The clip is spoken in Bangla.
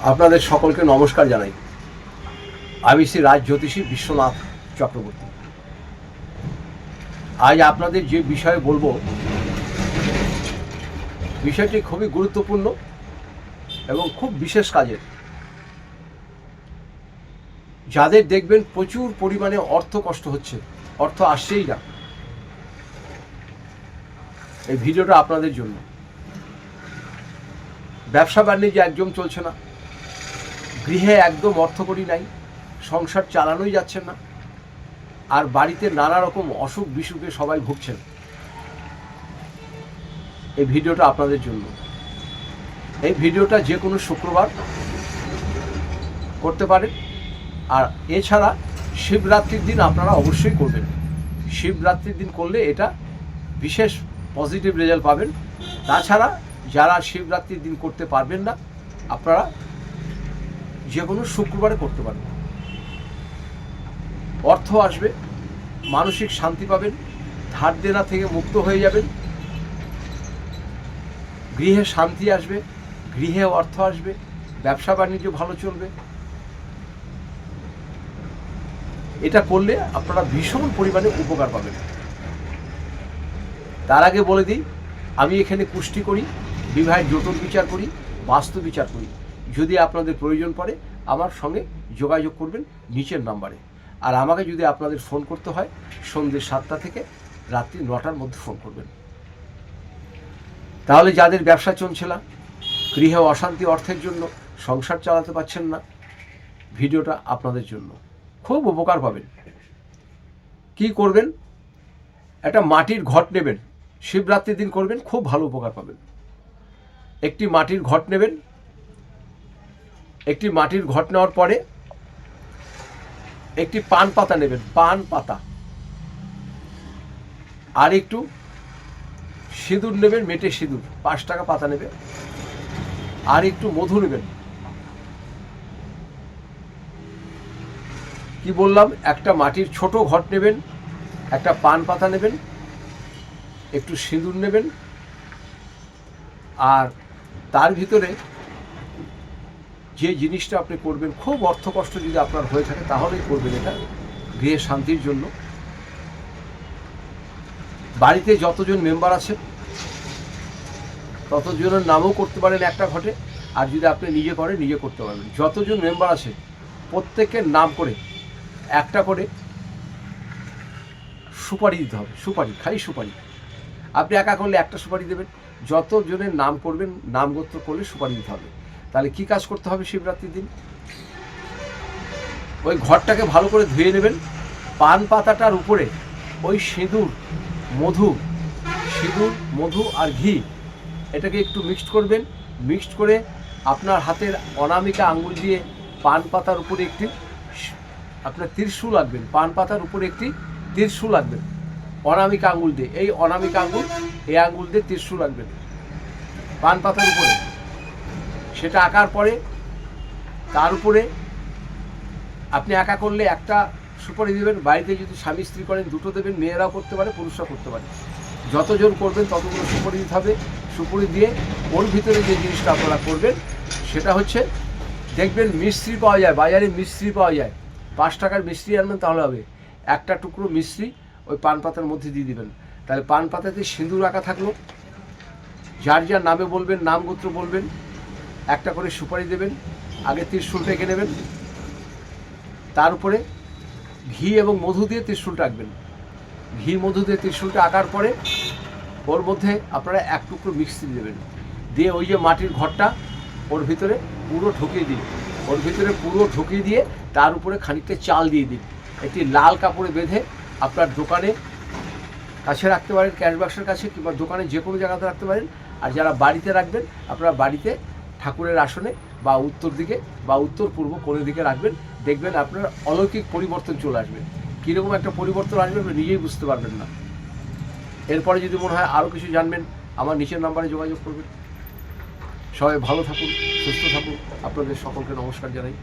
আপনাদের সকলকে নমস্কার জানাই। আমি শ্রী রাজ জ্যোতিষী বিশ্বনাথ চক্রবর্তী। আজ আপনাদের যে বিষয়ে বলবো, বিষয়টি খুবই গুরুত্বপূর্ণ এবং খুব বিশেষ কাজের। যাদের দেখবেন প্রচুর পরিমাণে অর্থ কষ্ট হচ্ছে, অর্থ আসছেই না, এই ভিডিওটা আপনাদের জন্য। ব্যবসা বাণিজ্য একদম চলছে না, গৃহে একদম অর্থকড়ি নাই, সংসার চালানোই যাচ্ছে না, আর বাড়িতে নানা রকম অসুখ বিসুখে সবাই ভুগছেন। এই ভিডিওটা আপনাদের জন্য। এই ভিডিওটা যে কোনো শুক্রবার করতে পারেন, আর এছাড়া শিবরাত্রির দিন আপনারা অবশ্যই করবেন। শিবরাত্রির দিন করলে এটা বিশেষ পজিটিভ রেজাল্ট পাবেন। তাছাড়া যারা শিবরাত্রির দিন করতে পারবেন না, আপনারা যে কোনো শুক্রবারে করতে পারেন। অর্থ আসবে, মানসিক শান্তি পাবেন, ধার দেনা থেকে মুক্ত হয়ে যাবেন, গৃহে শান্তি আসবে, গৃহে অর্থ আসবে, ব্যবসা বাণিজ্য ভালো চলবে। এটা করলে আপনারা ভীষণ পরিমাণে উপকার পাবেন। তার আগে বলে দিই, আমি এখানে কুষ্টি করি, বিবাহের জটিল বিচার করি, বাস্তু বিচার করি। যদি আপনাদের প্রয়োজন পড়ে আমার সঙ্গে যোগাযোগ করবেন নিচের নাম্বারে। আর আমাকে যদি আপনাদের ফোন করতে হয়, সন্ধ্যে 7টা থেকে রাত্রি 9টার মধ্যে ফোন করবেন। তাহলে যাদের ব্যবসা চলছে না, গৃহে অশান্তি, অর্থের জন্য সংসার চালাতে পারছেন না, ভিডিওটা আপনাদের জন্য। খুব উপকার পাবেন। কি করবেন? একটা মাটির ঘট নেবেন, শিবরাত্রির দিন করবেন, খুব ভালো উপকার পাবেন। একটি মাটির ঘট নেবেন। একটি মাটির ঘট নেওয়ার পরে একটি পান পাতা নেবেন, পান পাতা, আর একটু সিঁদুর নেবেন, মেটে সিঁদুর 5 টাকা পাতা নেবে, আর একটু মধু নেবেন। কি বললাম? একটা মাটির ছোট ঘট নেবেন, একটা পান পাতা নেবেন, একটু সিঁদুর নেবেন, আর তার ভিতরে যে জিনিসটা আপনি করবেন, খুব অর্থ কষ্ট যদি আপনার হয়ে থাকে তাহলেই করবেন এটা, গৃহে শান্তির জন্য। বাড়িতে যতজন মেম্বার আছে ততজনের নামও করতে পারেন একটা ঘটে, আর যদি আপনি নিজে করেন নিজে করতে পারবেন। যতজন মেম্বার আছে প্রত্যেকের নাম করে একটা করে সুপারি দিতে হবে। সুপারি, খালি সুপারি। আপনি একা করলে একটা সুপারি দেবেন, যতজনের নাম করবেন, নাম গোত্র করলে সুপারি দিতে হবে। তাহলে কি কাজ করতে হবে? শিবরাত্রির দিন ওই ঘরটাকে ভালো করে ধুয়ে নেবেন, পান পাতাটার উপরে ওই সিঁদুর, মধু আর ঘি, এটাকে একটু মিক্সড করবেন। মিক্সড করে আপনার হাতের অনামিকা আঙ্গুল দিয়ে পান পাতার উপরে একটি আপনার ত্রিশূল আঁকবেন। পান পাতার উপরে একটি ত্রিশূল আঁকবেন অনামিকা আঙ্গুল দিয়ে। এই অনামিকা আঙ্গুল, এই আঙ্গুল দিয়ে ত্রিশূল আঁকবেন পান পাতার উপরে। সেটা আঁকার পরে তার উপরে আপনি একা করলে একটা সুপারি দেবেন, বাড়িতে যদি স্বামী স্ত্রী করেন দুটো দেবেন, মেয়েরাও করতে পারে, পুরুষরাও করতে পারে। যতজন করবেন ততগুলো সুপারি দিতে হবে। সুপারি দিয়ে ওর ভিতরে যে জিনিসটা আপনারা করবেন সেটা হচ্ছে, দেখবেন মিস্ত্রি পাওয়া যায়, বাজারে মিস্ত্রি পাওয়া যায়, 5 টাকার মিস্ত্রি আনবেন তাহলে হবে। একটা টুকরো মিস্ত্রি ওই পান পাতার মধ্যে দিয়ে দিবেন। তাহলে পান পাতাতে সিঁদুর আঁকা থাকলো, যার যার নামে বলবেন, নাম গোত্র বলবেন, একটা করে সুপারি দেবেন। আগে ত্রিশূলটা এঁকে নেবেন, তার উপরে ঘি এবং মধু দিয়ে ত্রিশূলটা আঁকবেন। ঘি মধু দিয়ে ত্রিশূলটা আঁকার পরে ওর মধ্যে আপনারা এক টুকরো মিক্সি দেবেন, দিয়ে ওই যে মাটির ঘরটা ওর ভিতরে পুরো ঢুকিয়ে দিন। ওর ভিতরে পুরো ঢুকিয়ে দিয়ে তার উপরে খানিকটা চাল দিয়ে দিন। একটি লাল কাপড়ে বেঁধে আপনার দোকানে কাছে রাখতে পারেন, ক্যাশ বাক্সের কাছে, কিংবা দোকানে যে কোনো জায়গাতে রাখতে পারেন। আর যারা বাড়িতে রাখবেন, আপনারা বাড়িতে ঠাকুরের আসনে বা উত্তর দিকে বা উত্তর পূর্ব কোণের দিকে রাখবেন। দেখবেন আপনার অলৌকিক পরিবর্তন চলে আসবে। কীরকম একটা পরিবর্তন আসবে আপনি নিজেই বুঝতে পারবেন না। এরপরে যদি মনে হয় আরও কিছু জানবেন, আমার নিচের নাম্বারে যোগাযোগ করবেন। সবাই ভালো থাকুন, সুস্থ থাকুন। আপনাদের সকলকে নমস্কার জানাই।